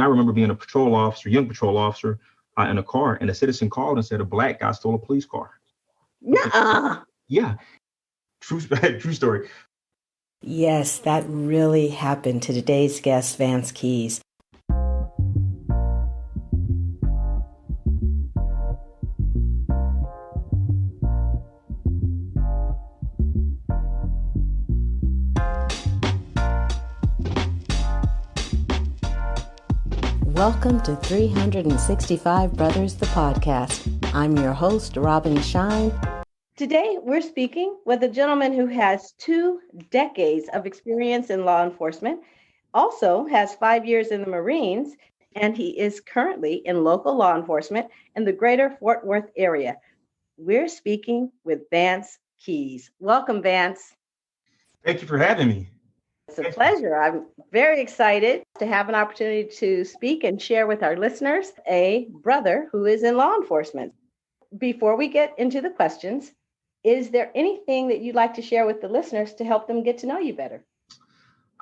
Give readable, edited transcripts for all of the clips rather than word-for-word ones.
I remember being a patrol officer, young patrol officer, in a car, and a citizen called and said a black guy stole a police car. Nuh-uh. Yeah, true, true story. Yes, that really happened to today's guest, Vance Keys. Welcome to 365 Brothers, the podcast. I'm your host, Robin Shine. Today, we're speaking with a gentleman who has 2 decades of experience in law enforcement, also has 5 years in the Marines, and he is currently in local law enforcement in the greater Fort Worth area. We're speaking with Vance Keys. Welcome, Vance. Thank you for having me. It's a pleasure. I'm very excited to have an opportunity to speak and share with our listeners a brother who is in law enforcement. Before we get into the questions, is there anything that you'd like to share with the listeners to help them get to know you better?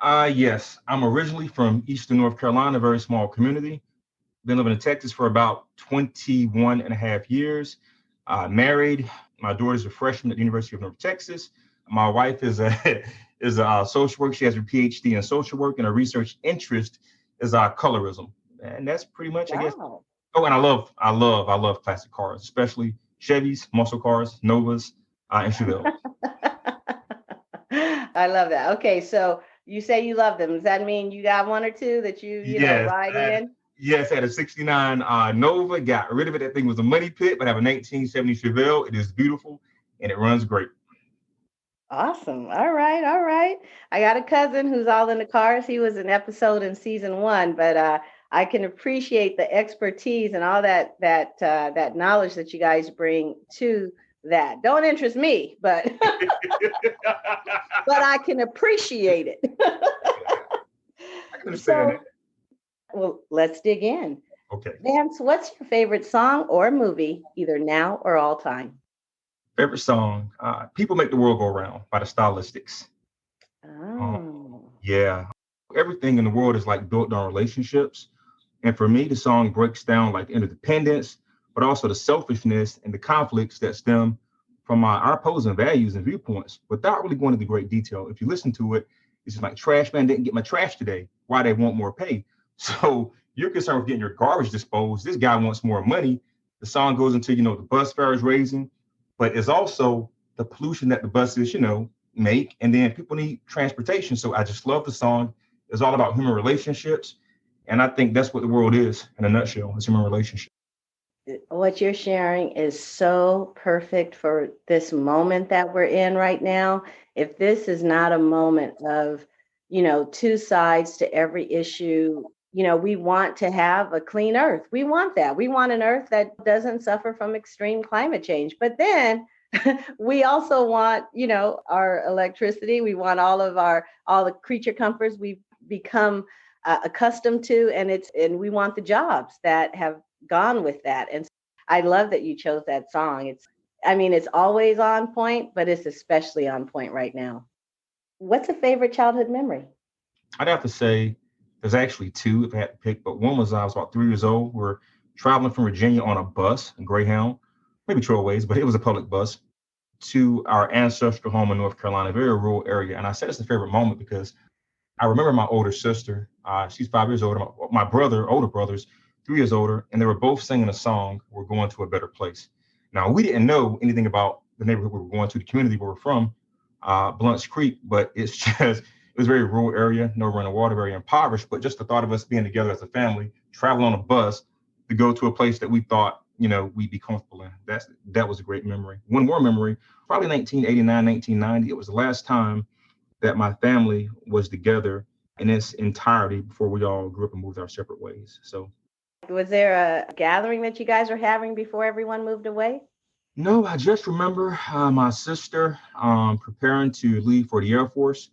Yes, I'm originally from Eastern North Carolina, a very small community. Been living in Texas for about 21 and a half years. Married. My daughter's a freshman at the University of North Texas. My wife is a social work. She has her PhD in social work, and her research interest is colorism. And that's pretty much, I guess. Oh, and I love classic cars, especially Chevys, muscle cars, Novas, and Chevelles. I love that. Okay, so you say you love them. Does that mean you got one or two that you ride in? Yes, I had a 69 Nova, got rid of it. That thing was a money pit, but I have a 1970 Chevelle. It is beautiful, and it runs great. Awesome. All right. I got a cousin who's all in the cars. He was an episode in season 1, but I can appreciate the expertise and all that knowledge that you guys bring to that. Don't interest me, but but I can appreciate it. I can understand it. Well, let's dig in. Okay. Vance, what's your favorite song or movie, either now or all time? Favorite song, People Make the World Go Round by the Stylistics. Oh. Yeah. Everything in the world is like built on relationships. And for me, the song breaks down like interdependence, but also the selfishness and the conflicts that stem from our opposing values and viewpoints without really going into great detail. If you listen to it, it's just like, trash man didn't get my trash today. Why they want more pay? So you're concerned with getting your garbage disposed. This guy wants more money. The song goes into, the bus fare is raising, but it's also the pollution that the buses, make. And then people need transportation. So I just love the song. It's all about human relationships. And I think that's what the world is in a nutshell. It's human relationship. What you're sharing is so perfect for this moment that we're in right now. If this is not a moment of, two sides to every issue, we want to have a clean earth. We want that. We want an earth that doesn't suffer from extreme climate change. But then we also want, our electricity. We want all the creature comforts we've become accustomed to, and we want the jobs that have gone with that. And I love that you chose that song. It's always on point, but it's especially on point right now. What's a favorite childhood memory? I'd have to say there's actually 2 if I had to pick, but one was I was about 3 years old. We're traveling from Virginia on a bus, a Greyhound, maybe Trailways, but it was a public bus, to our ancestral home in North Carolina, a very rural area. And I said it's a favorite moment because I remember my older sister, she's 5 years older, my older brother's 3 years older, and they were both singing a song, "We're Going to a Better Place." Now, we didn't know anything about the neighborhood we were going to, the community where we're from, Blunt's Creek, but it was a very rural area, no running water, very impoverished, but just the thought of us being together as a family, traveling on a bus to go to a place that we thought, we'd be comfortable in. That was a great memory. One more memory, probably 1989, 1990, it was the last time that my family was together in its entirety before we all grew up and moved our separate ways. So, was there a gathering that you guys were having before everyone moved away? No, I just remember my sister preparing to leave for the Air Force.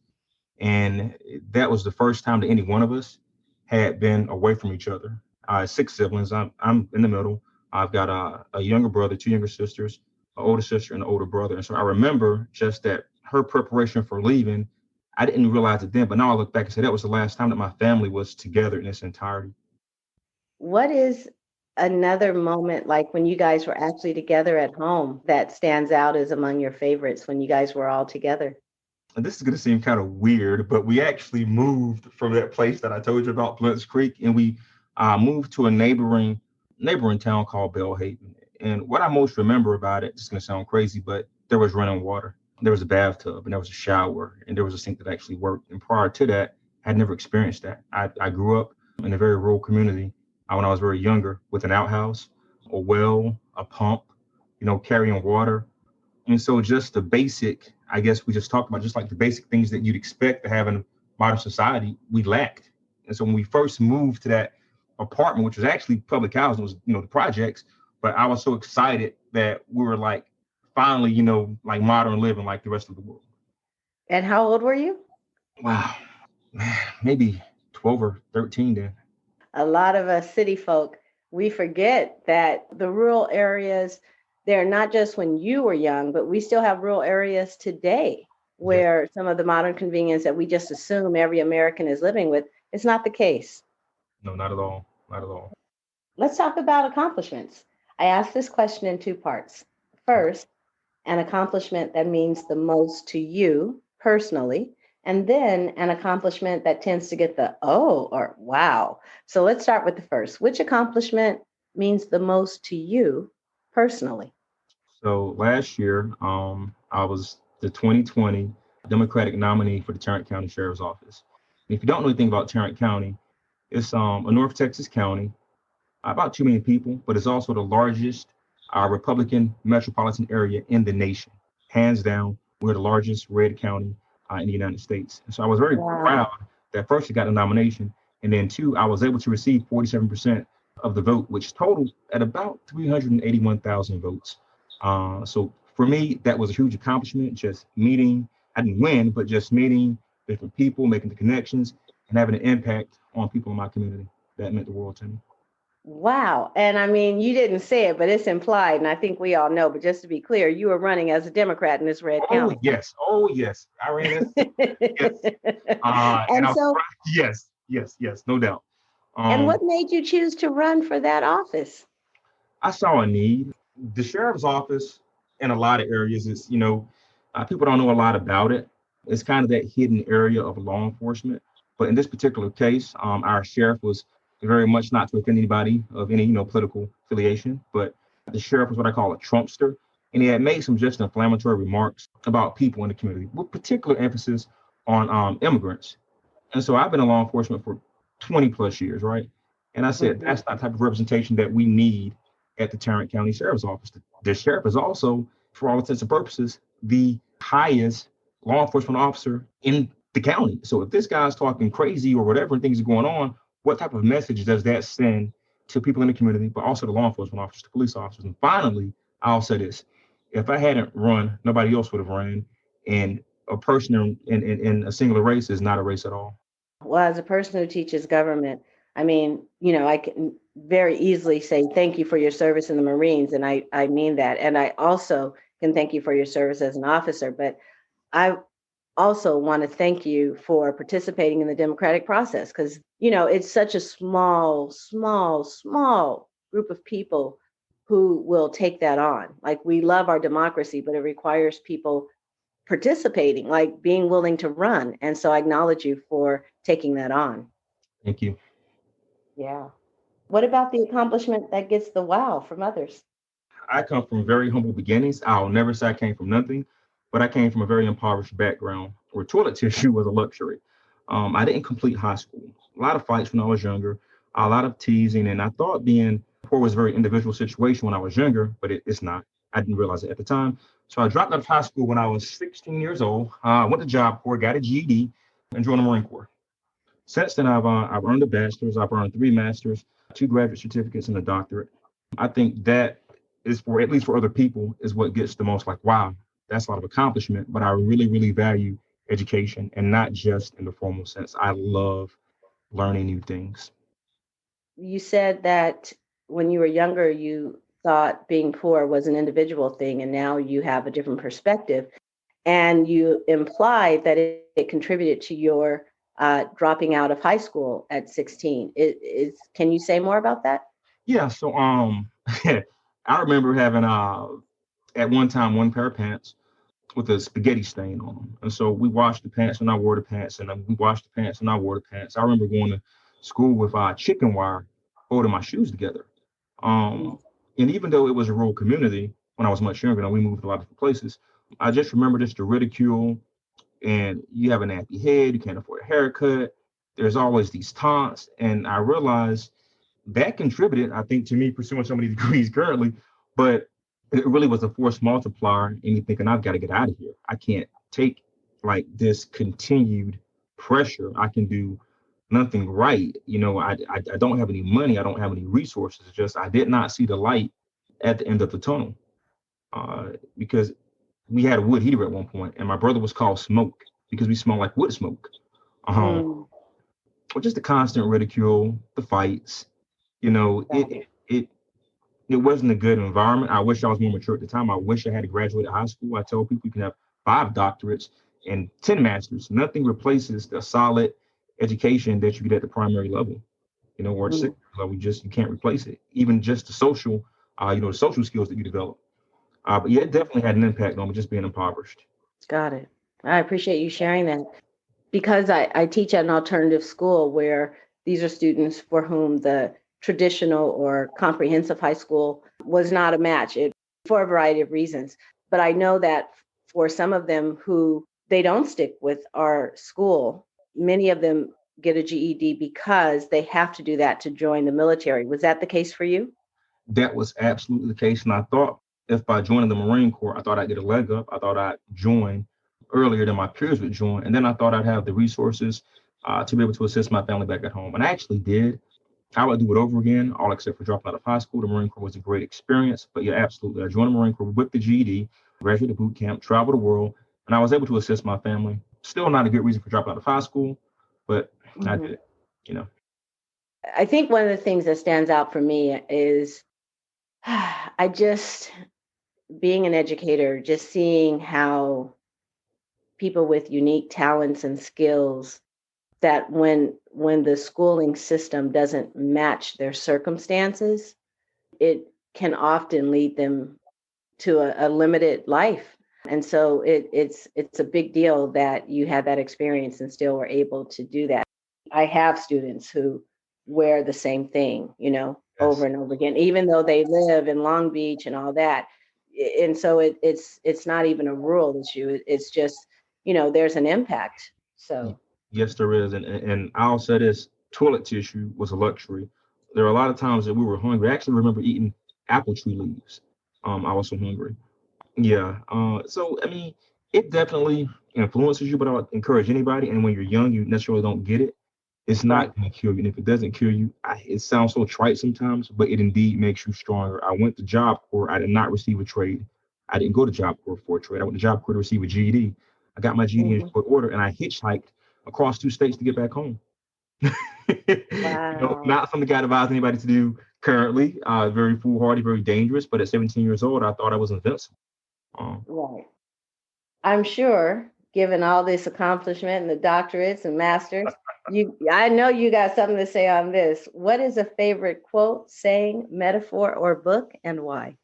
And that was the first time that any one of us had been away from each other. 6 siblings. I'm in the middle. I've got a younger brother, 2 younger sisters, an older sister, and an older brother. And so I remember just that her preparation for leaving. I didn't realize it then, but now I look back and say that was the last time that my family was together in its entirety. What is another moment like when you guys were actually together at home that stands out as among your favorites when you guys were all together? And this is going to seem kind of weird, but we actually moved from that place that I told you about, Blunts Creek, and we moved to a neighboring town called Belhaven. And what I most remember about it, it's going to sound crazy, but there was running water. There was a bathtub and there was a shower and there was a sink that actually worked. And prior to that, I had never experienced that. I grew up in a very rural community when I was very younger with an outhouse, a well, a pump, carrying water. And so just the basic, I guess we just talked about just like the basic things that you'd expect to have in modern society, we lacked. And so when we first moved to that apartment, which was actually public housing, was, the projects, but I was so excited that we were like finally, like modern living like the rest of the world. And how old were you? Wow, man, maybe 12 or 13 then. A lot of us city folk, we forget that the rural areas, they're not just when you were young, but we still have rural areas today Yeah, where some of the modern convenience that we just assume every American is living with, it's not the case. no, not at all. Not at all. Let's talk about accomplishments. I asked this question in two parts. First, an accomplishment that means the most to you personally, and then an accomplishment that tends to get the oh or wow. So let's start with the first. Which accomplishment means the most to you personally? So last year, I was the 2020 Democratic nominee for the Tarrant County Sheriff's Office. And if you don't know anything about Tarrant County, it's a North Texas county, about 2 million people, but it's also the largest Republican metropolitan area in the nation. Hands down, we're the largest red county in the United States. And so I was very Wow. proud that first it got a nomination, and then two, I was able to receive 47% of the vote, which totaled at about 381,000 votes. So for me, that was a huge accomplishment. Just meeting, I didn't win, but just meeting different people, making the connections, and having an impact on people in my community. That meant the world to me. Wow. And I mean, you didn't say it, but it's implied. And I think we all know. But just to be clear, you were running as a Democrat in this red Oh county. yes, oh yes. I ran it. Yes, and And I was so, yes, yes, yes, no doubt. and Um, what made you choose to run for that office? I saw a need. The sheriff's office in a lot of areas is, people don't know a lot about it. It's kind of that hidden area of law enforcement. But in this particular case, our sheriff was very much not to offend anybody of any, political affiliation, but the sheriff was what I call a Trumpster. And he had made some just inflammatory remarks about people in the community, with particular emphasis on immigrants. And so I've been in law enforcement for 20 plus years, right? And I said, Mhm. that's not the type of representation that we need at the Tarrant County Sheriff's Office. The sheriff is also, for all intents and purposes, the highest law enforcement officer in the county. So if this guy's talking crazy or whatever and things are going on, what type of message does that send to people in the community, but also the law enforcement officers, the police officers? And finally, I'll say this. If I hadn't run, nobody else would have ran. And a person in a singular race is not a race at all. Well, as a person who teaches government, I mean, I can very easily say thank you for your service in the Marines, and I mean that. And I also can thank you for your service as an officer, but I also want to thank you for participating in the democratic process because, it's such a small, small, small group of people who will take that on. Like, we love our democracy, but it requires people participating, like being willing to run. And so I acknowledge you for taking that on. Thank you. Yeah. What about the accomplishment that gets the wow from others? I come from very humble beginnings. I'll never say I came from nothing, but I came from a very impoverished background where toilet tissue was a luxury. I didn't complete high school. A lot of fights when I was younger, a lot of teasing, and I thought being poor was a very individual situation when I was younger, but it's not. I didn't realize it at the time. So I dropped out of high school when I was 16 years old. Went to Job Corps, got a GED, and joined the Marine Corps. Since then, I've earned a bachelor's, I've earned 3 masters, 2 graduate certificates, and a doctorate. I think that is for at least for other people is what gets the most like, wow, that's a lot of accomplishment. But I really, really value education and not just in the formal sense. I love learning new things. You said that when you were younger, you thought being poor was an individual thing, and now you have a different perspective. And you implied that it contributed to your dropping out of high school at 16. Can you say more about that? Yeah. So I remember having at one time one pair of pants with a spaghetti stain on them. And so we washed the pants and I wore the pants, and we washed the pants and I wore the pants. I remember going to school with chicken wire holding my shoes together. Um, and even though it was a rural community when I was much younger, and we moved a lot of different places, I just remember just the ridicule. And you have a nappy head, you can't afford a haircut. There's always these taunts. And I realized that contributed, I think, to me pursuing so many degrees currently, but it really was a force multiplier in me thinking, I've got to get out of here. I can't take like this continued pressure. I can do nothing right. I don't have any money. I don't have any resources. It's just I did not see the light at the end of the tunnel because we had a wood heater at one point, and my brother was called Smoke because we smelled like wood smoke. Or just the constant ridicule, the fights. It wasn't a good environment. I wish I was more mature at the time. I wish I had graduated high school. I tell people you can have 5 doctorates and 10 masters. Nothing replaces the solid education that you get at the primary level, or the secondary level. You can't replace it. Even just the social, the social skills that you develop. But yeah, it definitely had an impact on me just being impoverished. Got it. I appreciate you sharing that because I teach at an alternative school where these are students for whom the traditional or comprehensive high school was not a match for a variety of reasons. But I know that for some of them who they don't stick with our school, many of them get a GED because they have to do that to join the military. Was that the case for you? That was absolutely the case. And I thought if by joining the Marine Corps, I thought I'd get a leg up. I thought I'd join earlier than my peers would join. And then I thought I'd have the resources to be able to assist my family back at home. And I actually did. I would do it over again, all except for dropping out of high school. The Marine Corps was a great experience. But yeah, absolutely. I joined the Marine Corps with the GED, graduated boot camp, traveled the world, and I was able to assist my family. Still not a good reason for dropping out of high school, but I did it. I think one of the things that stands out for me is I just, being an educator, just seeing how people with unique talents and skills that when the schooling system doesn't match their circumstances, it can often lead them to a limited life. And so it's a big deal that you had that experience and still were able to do that. I have students who wear the same thing, Yes. over and over again, even though they live in Long Beach and all that. And so it's not even a rural issue. It's just, there's an impact. So Yes, there is. And I'll say this, toilet tissue was a luxury. There are a lot of times that we were hungry. I actually remember eating apple tree leaves. I was so hungry. Yeah. So I mean, it definitely influences you, but I would encourage anybody. And when you're young, you necessarily don't get it. It's right. not going to kill you. And if it doesn't kill you, it sounds so trite sometimes, but it indeed makes you stronger. I went to Job Corps. I did not receive a trade. I didn't go to Job Corps for a trade. I went to Job Corps to receive a GED. I got my GED in short order, and I hitchhiked across 2 states to get back home. Wow. Not something I'd advise anybody to do currently. Very foolhardy, very dangerous. But at 17 years old, I thought I was invincible. Right. I'm sure, given all this accomplishment and the doctorates and masters, I know you got something to say on this. What is a favorite quote, saying, metaphor, or book, and why?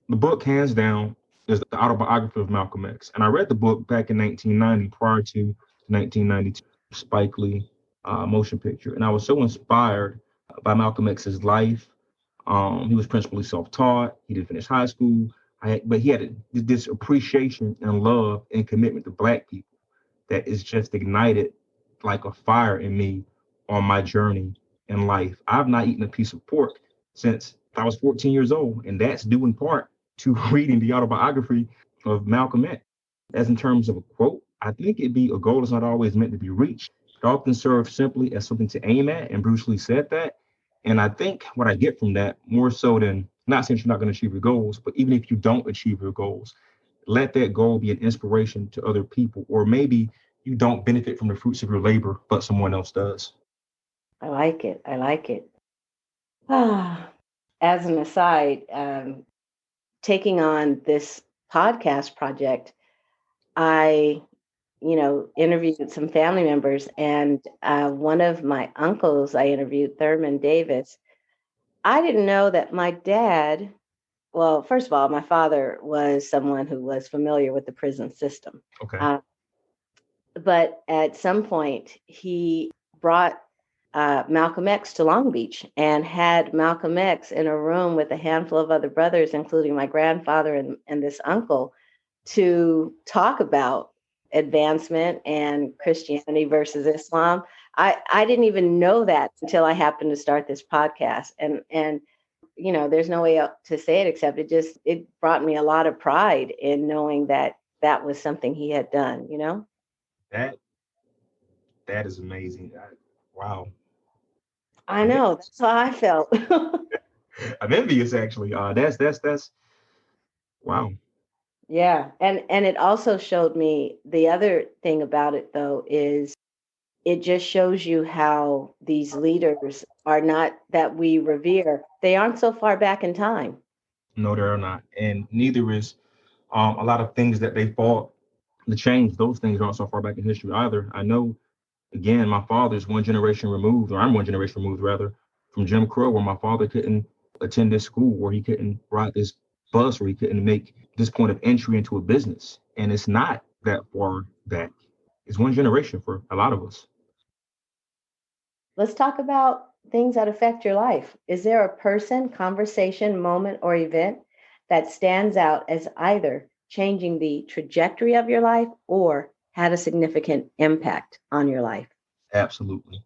The book, hands down, is the autobiography of Malcolm X. And I read the book back in 1990, prior to 1992 Spike Lee motion picture. And I was so inspired by Malcolm X's life. He was principally self-taught. He didn't finish high school. But he had this appreciation and love and commitment to Black people that is just ignited like a fire in me on my journey in life. I've not eaten a piece of pork since I was 14 years old, and that's due in part to reading the autobiography of Malcolm X. As in terms of a quote, I think a goal is not always meant to be reached. It often serves simply as something to aim at, and Bruce Lee said that. And I think what I get from that, more so than not saying you're not going to achieve your goals, but even if you don't achieve your goals, let that goal be an inspiration to other people, or maybe you don't benefit from the fruits of your labor, but someone else does. I like it. I like it. As an aside, taking on this podcast project, I, interviewed some family members, and one of my uncles I interviewed, Thurman Davis. I didn't know that my dad, well, first of all, my father was someone who was familiar with the prison system. Okay. But at some point, he brought Malcolm X to Long Beach and had Malcolm X in a room with a handful of other brothers, including my grandfather and this uncle, to talk about advancement and Christianity versus Islam. I didn't even know that until I happened to start this podcast. And there's no way to say it except it brought me a lot of pride in knowing that that was something he had done, That is amazing. Wow. I know, that's how I felt. I'm envious, actually. That's wow. Yeah. And it also showed me the other thing about it, though, is it just shows you how these leaders are not that we revere. They aren't so far back in time. No, there are not, and neither is a lot of things that they fought to change. Those things aren't so far back in history either. I know. Again, my father's one generation removed, or I'm one generation removed rather, from Jim Crow, where my father couldn't attend this school, where he couldn't ride this bus, where he couldn't make this point of entry into a business. And it's not that far back. It's one generation for a lot of us. Let's talk about things that affect your life. Is there a person, conversation, moment, or event that stands out as either changing the trajectory of your life or had a significant impact on your life? Absolutely.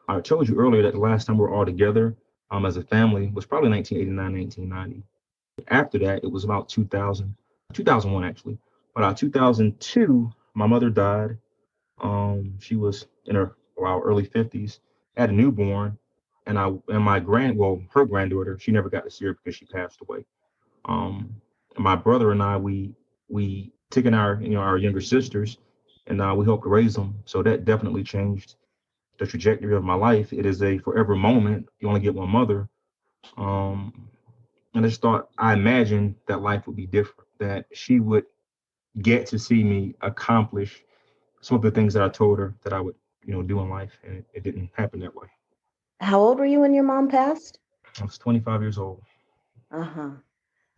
I told you earlier that the last time we were all together as a family was probably 1989, 1990. After that, it was about 2000, 2001 actually. But 2002, my mother died. She was in her early 50s, had a newborn, and her granddaughter, she never got to see her because she passed away. My brother and I, we took in our younger sisters, and we helped raise them. So that definitely changed the trajectory of my life. It is a forever moment. You only get one mother. Um, and I imagined that life would be different, that she would get to see me accomplish some of the things that I told her that I would, do in life. And it didn't happen that way. How old were you when your mom passed? I was 25 years old. Uh-huh.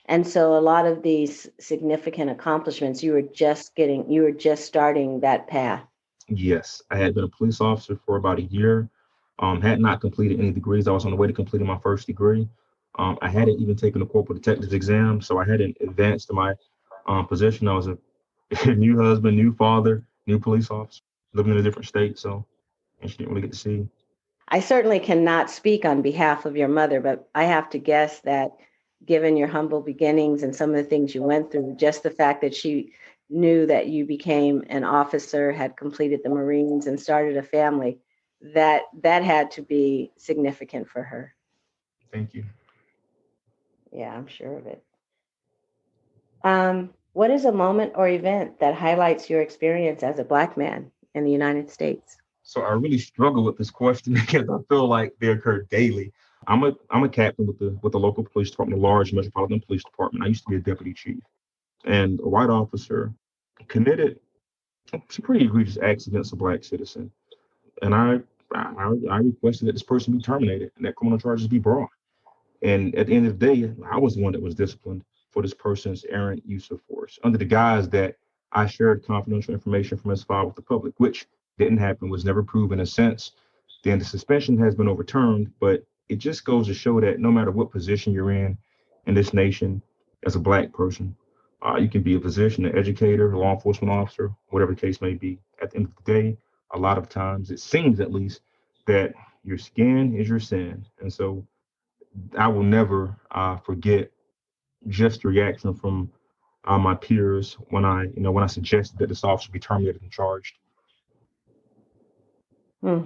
And so a lot of these significant accomplishments, you were just starting that path. Yes, I had been a police officer for about a year. Had not completed any degrees. I was on the way to completing my first degree. I hadn't even taken the corporal detective's exam, so I hadn't advanced to my position. I was a new husband, new father, new police officer, living in a different state. So, and she didn't really get to see. I certainly cannot speak on behalf of your mother, but I have to guess that given your humble beginnings and some of the things you went through, just the fact that she knew that you became an officer, had completed the Marines and started a family, that had to be significant for her. Thank you. Yeah, I'm sure of it. What is a moment or event that highlights your experience as a Black man in the United States? So I really struggle with this question because I feel like they occur daily. I'm a captain with the local police department, a large metropolitan police department. I used to be a deputy chief, and a white officer committed some pretty egregious acts against a Black citizen, and I requested that this person be terminated and that criminal charges be brought. And at the end of the day, I was the one that was disciplined for this person's errant use of force under the guise that I shared confidential information from his file with the public, which didn't happen, was never proven. In a sense, then the suspension has been overturned, but it just goes to show that no matter what position you're in this nation, as a Black person, you can be a physician, an educator, a law enforcement officer, whatever the case may be. At the end of the day, a lot of times, it seems at least, that your skin is your sin. And so I will never forget just the reaction from my peers when I suggested that this officer be terminated and charged. Hmm.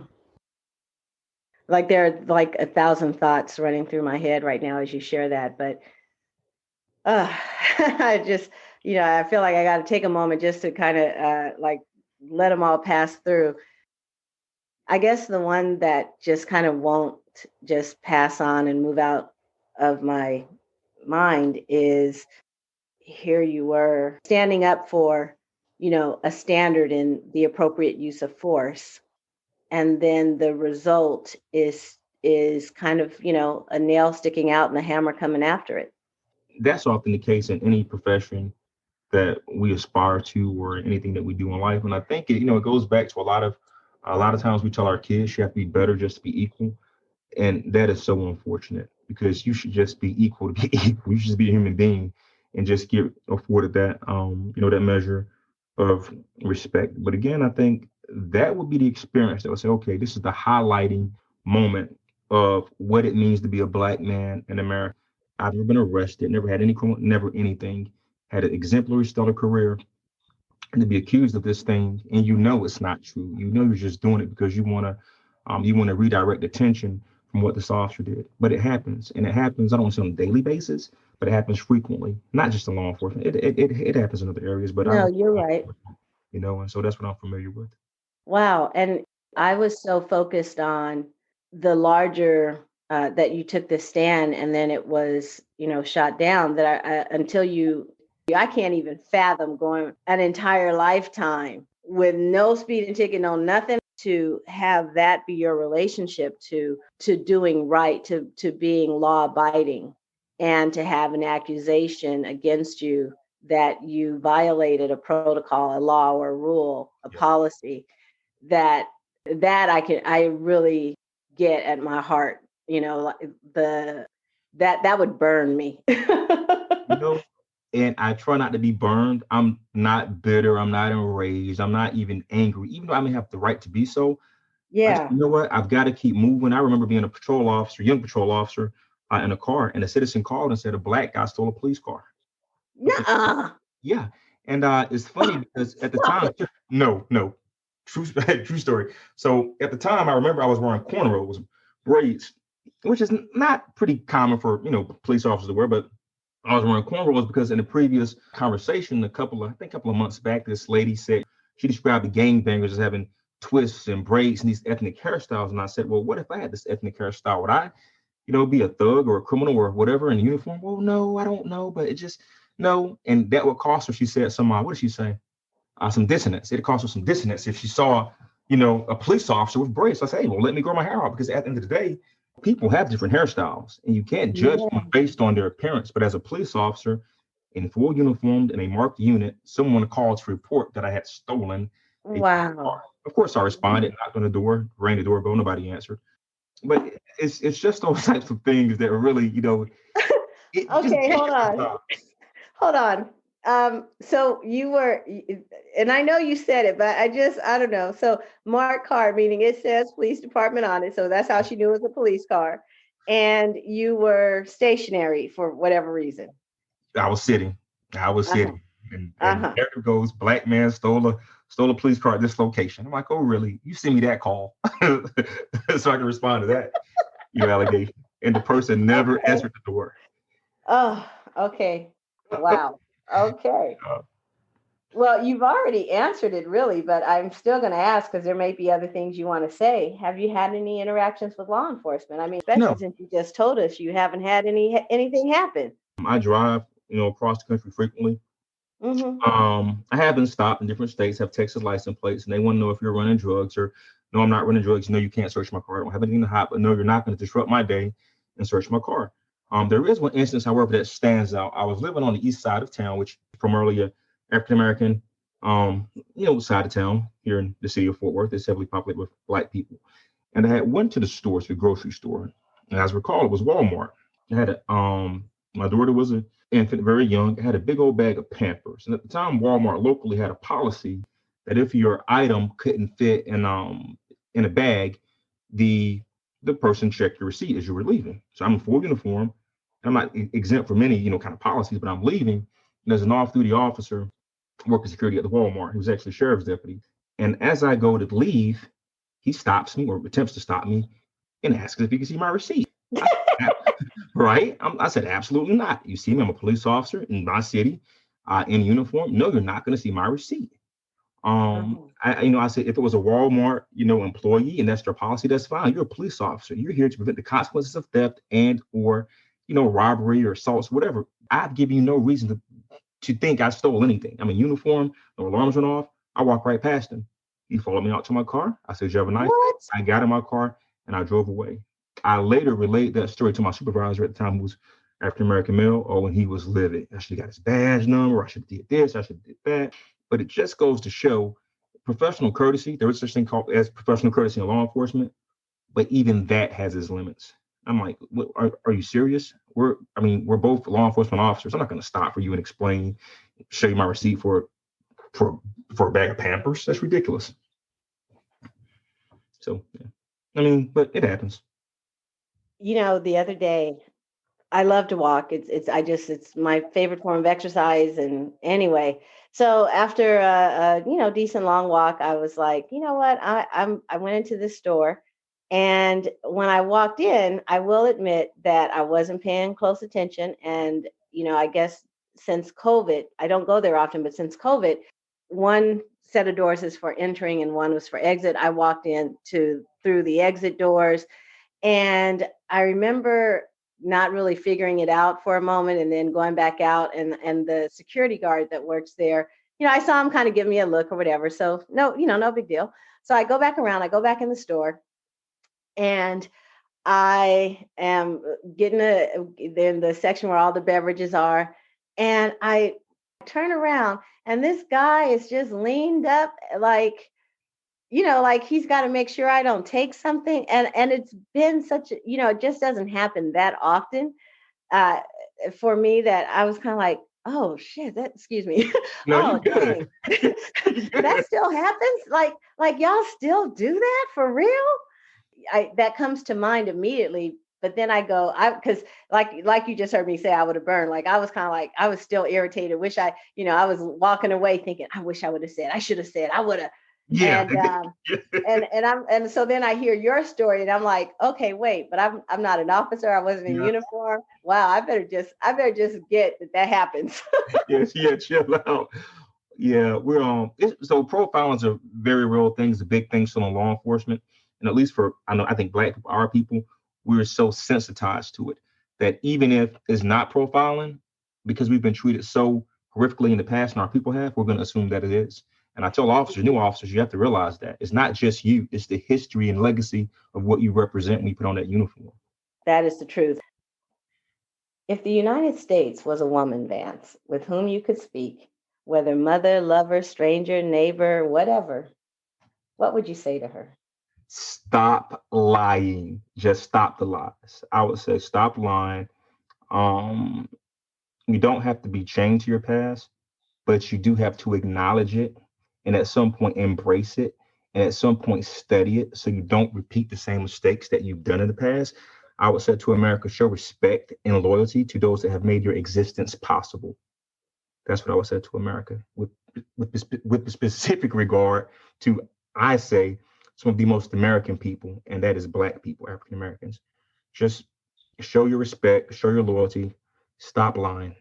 Like there are like 1,000 thoughts running through my head right now as you share that, but I just, I feel like I got to take a moment just to kind of like let them all pass through. I guess the one that just kind of won't just pass on and move out of my mind is here you were standing up for, a standard in the appropriate use of force. And then the result is kind of, a nail sticking out and a hammer coming after it. That's often the case in any profession that we aspire to or anything that we do in life. And I think it goes back to a lot of times we tell our kids you have to be better just to be equal. And that is so unfortunate because you should just be equal to be equal. You should just be a human being and just get afforded that, that measure of respect. But again, I think that would be the experience that would say, okay, this is the highlighting moment of what it means to be a Black man in America. I've never been arrested, never had any criminal, never anything, had an exemplary, stellar career, and to be accused of this thing, and it's not true. You're just doing it because you want to redirect attention from what this officer did. But it happens, and it happens. I don't want to say on a daily basis, but it happens frequently. Not just in law enforcement. It happens in other areas. But No, you're right. And so that's what I'm familiar with. Wow. And I was so focused on the larger that you took the stand and then it was, shot down that I can't even fathom going an entire lifetime with no speeding ticket, no nothing, to have that be your relationship to doing right, to being law abiding, and to have an accusation against you that you violated a protocol, a law or a rule, a policy, that I really get at my heart, that would burn me. And I try not to be burned. I'm not bitter. I'm not enraged. I'm not even angry, even though I may have the right to be so. Yeah. You know what? I've got to keep moving. I remember being a young patrol officer in a car, and a citizen called and said a Black guy stole a police car. Nuh-uh. Yeah. And it's funny because at the time, no, true story. So at the time, I remember I was wearing cornrows, braids, which is not pretty common for, police officers to wear, but I was wearing cornrows because in the previous conversation, a couple of months back, this lady said she described the gangbangers as having twists and braids and these ethnic hairstyles. And I said, well, what if I had this ethnic hairstyle? Would I, be a thug or a criminal or whatever in uniform? Well, no, I don't know, but it just, no. And that would cost her, she said, what did she say? Some dissonance. It cost her some dissonance if she saw, a police officer with braids. So I said, hey, well, let me grow my hair out, because at the end of the day, people have different hairstyles and you can't judge them based on their appearance. But as a police officer in full uniform in a marked unit, someone called to report that I had stolen a car. Of course, I responded, knocked on the door, rang the doorbell, nobody answered. But it's just those types of things that really, Okay, hold on. So you were, and I know you said it, but I don't know. So marked car, meaning it says police department on it. So that's how she knew it was a police car. And you were stationary for whatever reason. I was sitting. And there it goes. Black man stole a police car at this location. I'm like, oh, really? You send me that call so I can respond to that, your allegation. And the person never answered the door. Oh, okay. Wow. Okay. Well, you've already answered it, really, but I'm still going to ask because there may be other things you want to say. Have you had any interactions with law enforcement? I mean, especially since you just told us you haven't had anything happen. I drive, across the country frequently. Mm-hmm. I have been stopped in different states, have Texas license plates, and they want to know if you're running drugs or no, I'm not running drugs. No, you can't search my car. I don't have anything to hide, but no, you're not going to disrupt my day and search my car. There is one instance, however, that stands out. I was living on the east side of town, which primarily a African-American, side of town here in the city of Fort Worth. It's heavily populated with Black people. And I had went to the grocery store. And as I recall, it was Walmart. I had my daughter was an infant, very young. I had a big old bag of Pampers. And at the time, Walmart locally had a policy that if your item couldn't fit in a bag, the person checked your receipt as you were leaving. So I'm in full uniform. I'm not exempt from any, kind of policies, but I'm leaving. And there's an off-duty officer working security at the Walmart. He was actually a sheriff's deputy. And as I go to leave, he stops me or attempts to stop me and asks if he can see my receipt. Right? I said, absolutely not. You see me, I'm a police officer in my city in uniform. No, you're not going to see my receipt. I said, if it was a Walmart, employee and that's their policy, that's fine. You're a police officer. You're here to prevent the consequences of theft and or, robbery or assaults, whatever. I've given you no reason to think I stole anything. I'm in uniform, no alarms went off. I walked right past him. He followed me out to my car. I said, "You have a nice What? day." I got in my car and I drove away. I later relayed that story to my supervisor at the time, who was African American male. Oh, and he was livid. I should have got his badge number. I should have did this. I should have did that. But it just goes to show professional courtesy. There is such thing called as professional courtesy in law enforcement, but even that has its limits. I'm like, what, are you serious? We're both law enforcement officers. I'm not going to stop for you and explain, show you my receipt for for a bag of Pampers. That's ridiculous. So, yeah. But it happens. The other day, I love to walk. It's my favorite form of exercise. And anyway, so after a decent long walk, I was like, you know what? I went into this store, and when I walked in, I will admit that I wasn't paying close attention. And I guess since COVID, I don't go there often, but since COVID, one set of doors is for entering and one was for exit. I walked in through the exit doors, and I remember not really figuring it out for a moment and then going back out, and the security guard that works there, I saw him kind of give me a look or whatever. So no big deal. So I go back around, I go back in the store, and I am getting in the section where all the beverages are, and I turn around and this guy is just leaned up, like like he's got to make sure I don't take something. And it's been it just doesn't happen that often uh, for me, that I was kind of like, oh shit, excuse me. No, you're Oh, good. dang. That still happens? Like y'all still do that for real? That comes to mind immediately. But then I go, because like you just heard me say, I would have burned. Like I was kind of like, I was still irritated. Wish I was walking away thinking, I wish I would have said, I should have said, I would have. Yeah. And so then I hear your story and I'm like, okay, wait, but I'm not an officer. I wasn't in uniform. Wow, I better just get that happens. Yes, yeah, chill out. Yeah, so profiling's a very real thing. It's a big thing still in law enforcement. And at least I think Black people, our people, we're so sensitized to it that even if it's not profiling, because we've been treated so horrifically in the past and our people have, we're going to assume that it is. And I tell new officers, you have to realize that it's not just you, it's the history and legacy of what you represent when you put on that uniform. That is the truth. If the United States was a woman, Vance, with whom you could speak, whether mother, lover, stranger, neighbor, whatever, what would you say to her? Stop lying. Just stop the lies. I would say stop lying. You don't have to be chained to your past, but you do have to acknowledge it and at some point embrace it and at some point study it so you don't repeat the same mistakes that you've done in the past. I would say to America, show respect and loyalty to those that have made your existence possible. That's what I would say to America with the specific regard to, I say, some of the most American people, and that is Black people, African Americans. Just show your respect, show your loyalty, stop lying,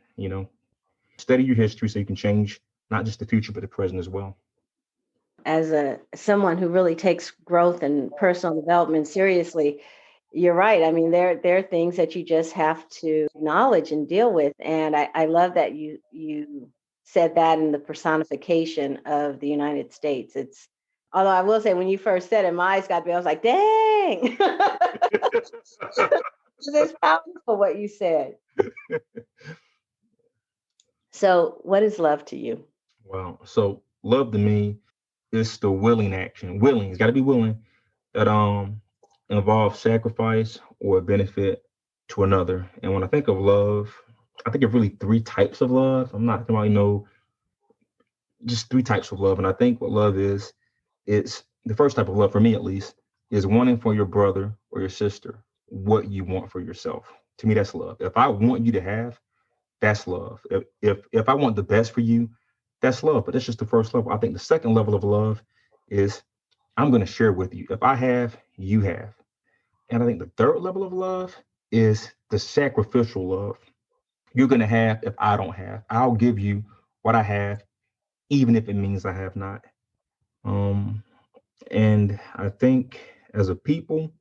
study your history so you can change not just the future, but the present as well. As someone who really takes growth and personal development seriously, you're right. I mean, there are things that you just have to acknowledge and deal with. And I love that you said that in the personification of the United States. Although I will say, when you first said it, my eyes got big. I was like, dang. It's powerful what you said. So what is love to you? Wow. So love to me is the willing action. Willing, it's got to be willing, that involves sacrifice or benefit to another. And when I think of love, I think of really three types of love. I'm not talking about, just three types of love. And I think what love is, it's the first type of love, for me at least, is wanting for your brother or your sister what you want for yourself. To me, that's love. If I want you to have, that's love. If I want the best for you, that's love. But that's just the first level. I think the second level of love is I'm going to share with you. If I have, you have. And I think the third level of love is the sacrificial love. You're going to have if I don't have. I'll give you what I have, even if it means I have not. And I think as a people,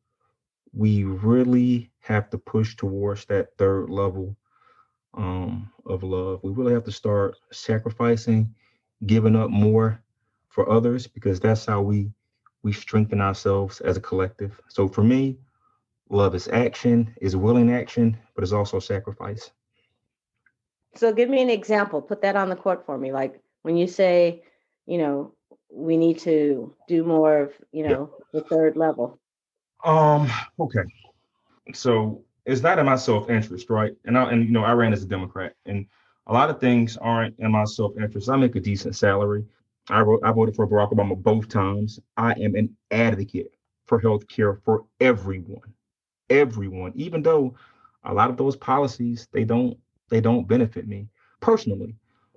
we really have to push towards that third level of love. We really have to start sacrificing, giving up more for others, because that's how we strengthen ourselves as a collective. So for me, love is action, is willing action, but it's also sacrifice. So give me an example. Put that on the court for me. Like when you say, you know, we need to do more of, Yeah. the third level. Um, okay. So it's not in my self-interest, right? I ran as a Democrat, and a lot of things aren't in my self-interest. I make a decent salary. I voted for Barack Obama both times. I am an advocate for health care for everyone, even though a lot of those policies they don't benefit me personally.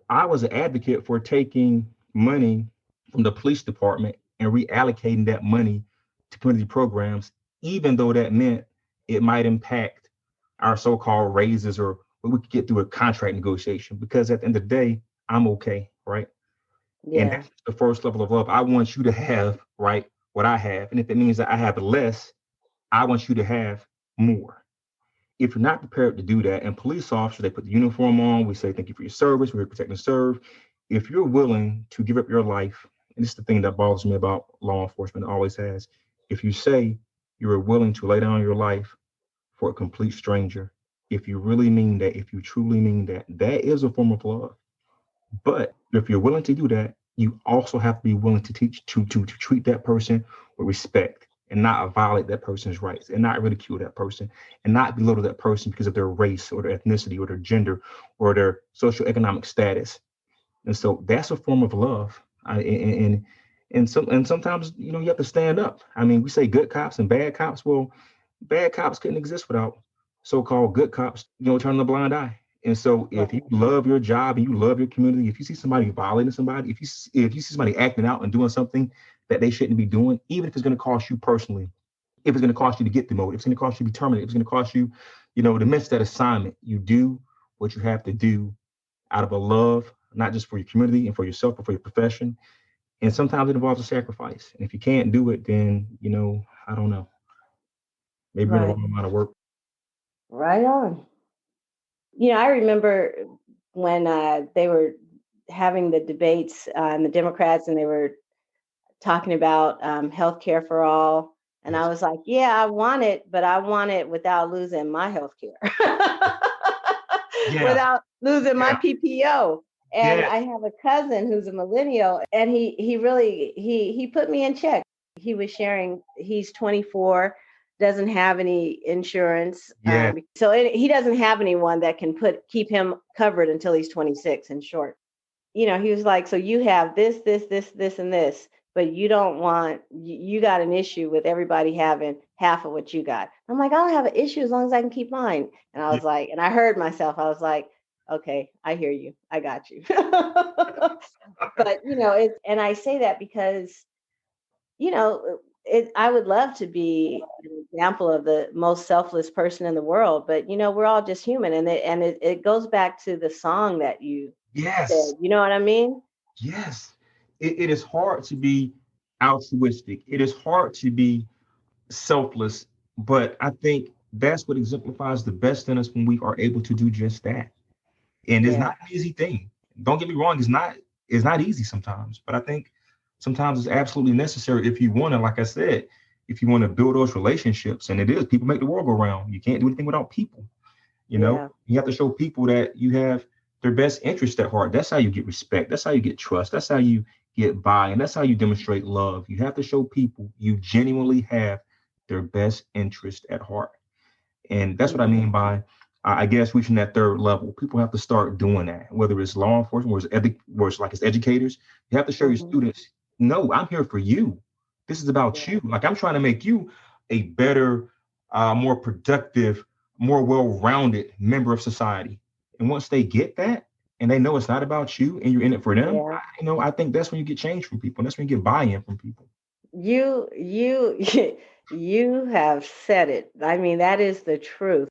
I was an advocate for taking money from the police department and reallocating that money to community programs, even though that meant it might impact our so-called raises or what we could get through a contract negotiation. Because at the end of the day, I'm okay, right? And Yeah. that's the first level of love. I want you to have, right, what I have. And if it means that I have less, I want you to have more. If you're not prepared to do that, and police officers, they put the uniform on, we say, thank you for your service, we're here to protect and serve. If you're willing to give up your life, and this is the thing that bothers me about law enforcement, always has, if you say you're willing to lay down your life for a complete stranger, if you really mean that, if you truly mean that, that is a form of love. But if you're willing to do that, you also have to be willing to teach to treat that person with respect and not violate that person's rights and not ridicule that person and not belittle that person because of their race or their ethnicity or their gender or their social economic status. And so that's a form of love. And sometimes you have to stand up. I mean, we say good cops and bad cops. Well, bad cops couldn't exist without so-called good cops, turning a blind eye. And so if you Right. love your job and you love your community, if you see somebody violating somebody, if you see somebody acting out and doing something that they shouldn't be doing, even if it's going to cost you personally, if it's going to cost you to get demoted, if it's going to cost you to be terminated, if it's going to cost you, to miss that assignment, you do what you have to do out of a love, not just for your community and for yourself, but for your profession. And sometimes it involves a sacrifice. And if you can't do it, then, I don't know, maybe you're in the Right. wrong amount of work. Right on. I remember when they were having the debates and the Democrats, and they were talking about health care for all. And I Yes. was like, yeah, I want it, but I want it without losing my health care, Yeah. without losing my Yeah. PPO. And Yeah. I have a cousin who's a millennial, and he really he put me in check. He was sharing he's 24, doesn't have any insurance, Yeah. so he doesn't have anyone that can keep him covered until he's 26. In short, he was like, so you have this, and this, but you don't want, you got an issue with everybody having half of what you got. I'm like, I don't have an issue as long as I can keep mine. And I Yeah. was like, and I heard myself, I was like, okay, I hear you. I got you. But, and I say that because, I would love to be an example of the most selfless person in the world, but, we're all just human. And it goes back to the song that you Yes. said, you know what I mean? Yes. It is hard to be altruistic. It is hard to be selfless, but I think that's what exemplifies the best in us when we are able to do just that. And it's Yeah. not an easy thing. Don't get me wrong, it's not easy sometimes, but I think sometimes it's absolutely necessary if you want to, like I said, if you want to build those relationships, and it is, people make the world go round. You can't do anything without people. Yeah. You have to show people that you have their best interest at heart. That's how you get respect. That's how you get trust. That's how you get by. And that's how you demonstrate love. You have to show people you genuinely have their best interest at heart. And that's what I Mhm. mean by, I guess, reaching that third level. People have to start doing that, whether it's law enforcement, or it's like it's educators. You have to show your Mhm. students, no, I'm here for you. This is about Yeah. you. Like, I'm trying to make you a better, more productive, more well-rounded member of society. And once they get that, and they know it's not about you and you're in it for them, Yeah. I think that's when you get change from people. And that's when you get buy-in from people. You you have said it. I mean, that is the truth.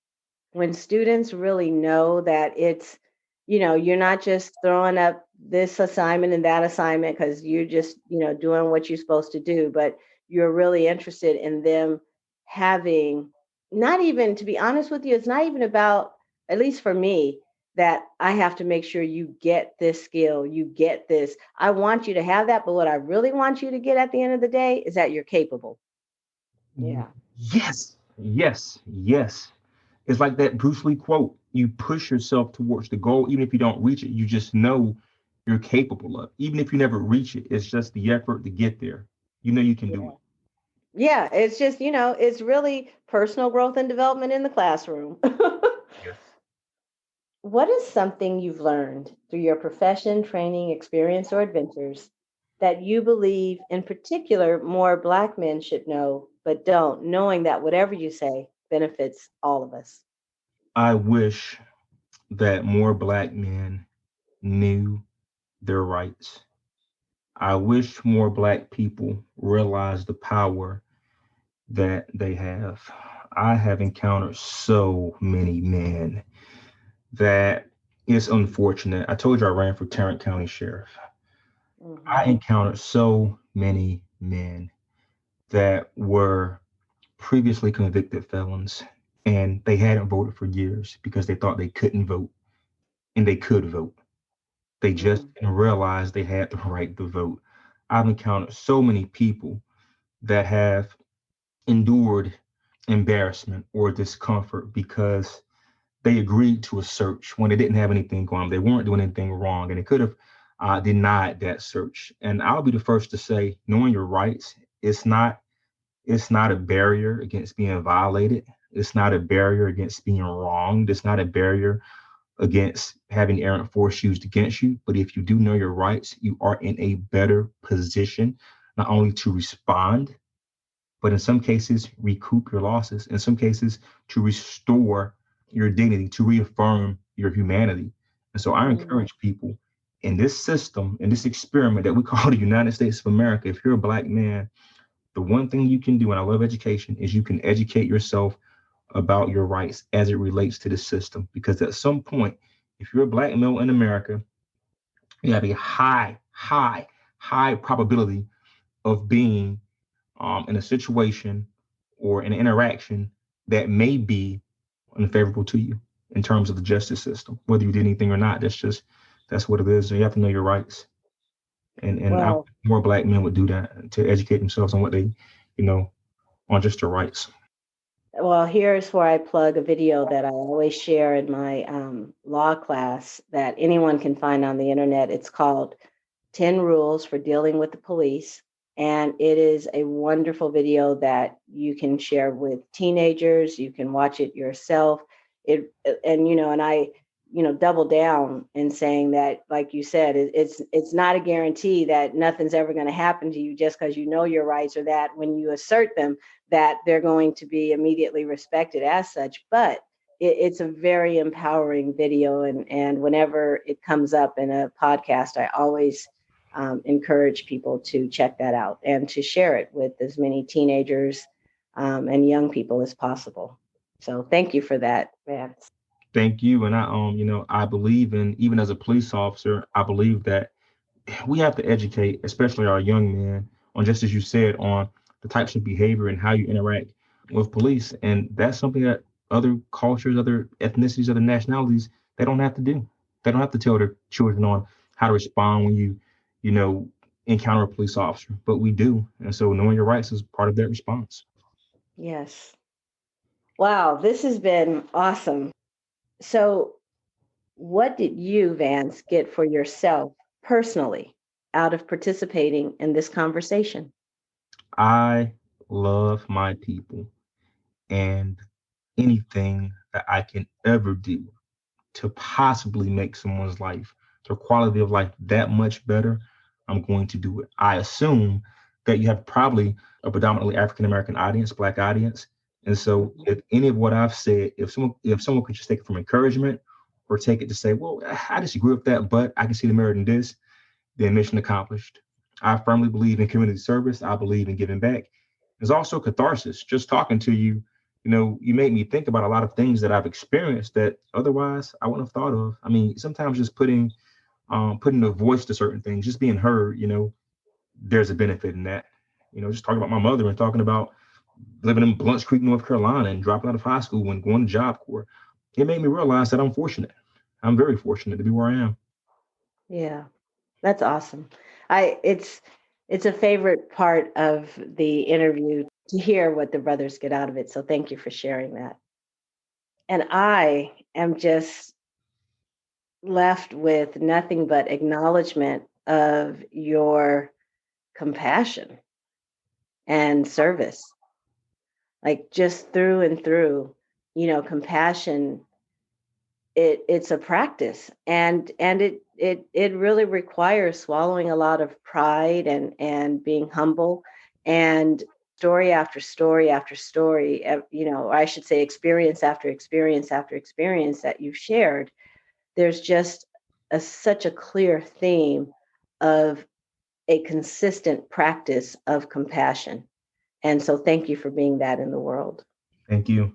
When students really know that it's, you're not just throwing up this assignment and that assignment because you're just, doing what you're supposed to do, but you're really interested in them having, not even, to be honest with you, it's not even about, at least for me, that I have to make sure you get this skill, you get this. I want you to have that, but what I really want you to get at the end of the day is that you're capable. Yeah. Yes, yes, yes. It's like that Bruce Lee quote: you push yourself towards the goal, even if you don't reach it, you just know you're capable of. Even if you never reach it, it's just the effort to get there. You know you can do Yeah. it. Yeah. It's just, it's really personal growth and development in the classroom. Yes. What is something you've learned through your profession, training, experience, or adventures that you believe, in particular, more Black men should know, but don't, knowing that whatever you say benefits all of us? I wish that more Black men knew their rights. I wish more Black people realized the power that they have. I have encountered so many men that it's unfortunate. I told you I ran for Tarrant County Sheriff. I Hmm. encountered so many men that were previously convicted felons and they hadn't voted for years because they thought they couldn't vote and they could vote. They just Mm. didn't realize they had the right to vote. I've encountered so many people that have endured embarrassment or discomfort because they agreed to a search when they didn't have anything going on. They weren't doing anything wrong, and they could have denied that search. And I'll be the first to say, knowing your rights, it's not it's not a barrier against being violated. It's not a barrier against being wronged. It's not a barrier against having errant force used against you. But if you do know your rights, you are in a better position not only to respond, but in some cases, recoup your losses. In some cases, to restore your dignity, to reaffirm your humanity. And so I Mm. encourage people in this system, in this experiment that we call the United States of America, if you're a Black man, the one thing you can do, and I love education, is you can educate yourself about your rights as it relates to the system. Because at some point, if you're a Black male in America, you have a high probability of being in a situation or an interaction that may be unfavorable to you in terms of the justice system, whether you did anything or not. That's what it is. So you have to know your rights, and I Well, more Black men would do that to educate themselves on what they, you know, on just their rights. well, here's where I plug a video that I always share in my law class that anyone can find on the internet. It's called 10 Rules for Dealing with the Police. And it is a wonderful video that you can share with teenagers. You can watch it yourself. And I, double down in saying that, like you said, it's not a guarantee that nothing's ever going to happen to you just because you know your rights, or that when you assert them, that they're going to be immediately respected as such. But it's a very empowering video. And whenever it comes up in a podcast, I always encourage people to check that out and to share it with as many teenagers and young people as possible. So thank you for that, Vance. Thank you. And I believe in, even as a police officer, I believe that we have to educate, especially our young men, on, just as you said, on the types of behavior and how you interact with police. And that's something that other cultures, other ethnicities, other nationalities, they don't have to do. They don't have to tell their children on how to respond when you know, encounter a police officer, but we do. And so knowing your rights is part of that response. Yes. Wow, this has been awesome. So, what did you, Vance, get for yourself personally out of participating in this conversation? I love my people, and anything that I can ever do to possibly make someone's life, their quality of life, that much better, I'm going to do it. I assume that you have probably a predominantly African American audience, Black audience. And so Mhm. if any of what I've said, if someone could just take it from encouragement or take it to say, well, I disagree with that, but I can see the merit in this, then mission accomplished. I firmly believe in community service. I believe in giving back. There's also catharsis. Just talking to you, you made me think about a lot of things that I've experienced that otherwise I wouldn't have thought of. I mean, sometimes just putting a voice to certain things, just being heard, there's a benefit in that. Just talking about my mother and talking about living in Blunt's Creek, North Carolina, and dropping out of high school and going to Job Corps. It made me realize that I'm fortunate. I'm very fortunate to be where I am. Yeah, that's awesome. It's a favorite part of the interview to hear what the brothers get out of it. So thank you for sharing that. And I am just left with nothing but acknowledgement of your compassion and service, like just through and through. Compassion, it's a practice, and it really requires swallowing a lot of pride and being humble, and story after story after story, I should say experience after experience after experience that you've shared. There's just such a clear theme of a consistent practice of compassion. And so thank you for being that in the world. Thank you.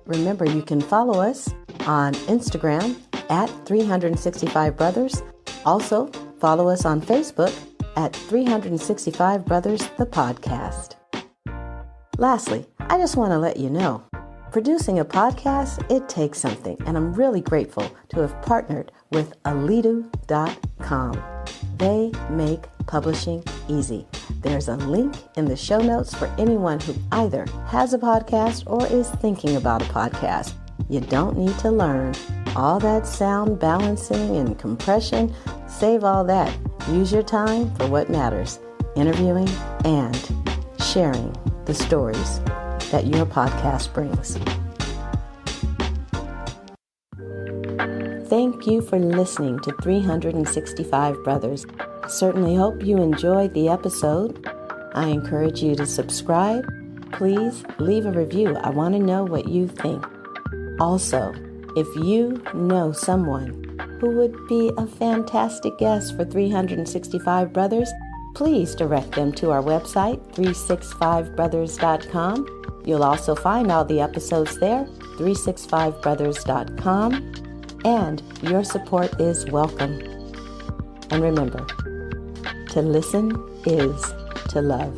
Remember, you can follow us on Instagram at 365 Brothers. Also, follow us on Facebook at 365 Brothers, the podcast. Lastly, I just want to let you know, producing a podcast, it takes something, and I'm really grateful to have partnered with alidu.com. They make publishing easy. There's a link in the show notes for anyone who either has a podcast or is thinking about a podcast. You don't need to learn all that sound balancing and compression. Save all that. Use your time for what matters, interviewing and sharing the stories that your podcast brings. Thank you for listening to 365 Brothers. Certainly hope you enjoyed the episode. I encourage you to subscribe. Please leave a review. I want to know what you think. Also, if you know someone who would be a fantastic guest for 365 Brothers, please direct them to our website, 365brothers.com. You'll also find all the episodes there, 365brothers.com. And your support is welcome. And remember, to listen is to love.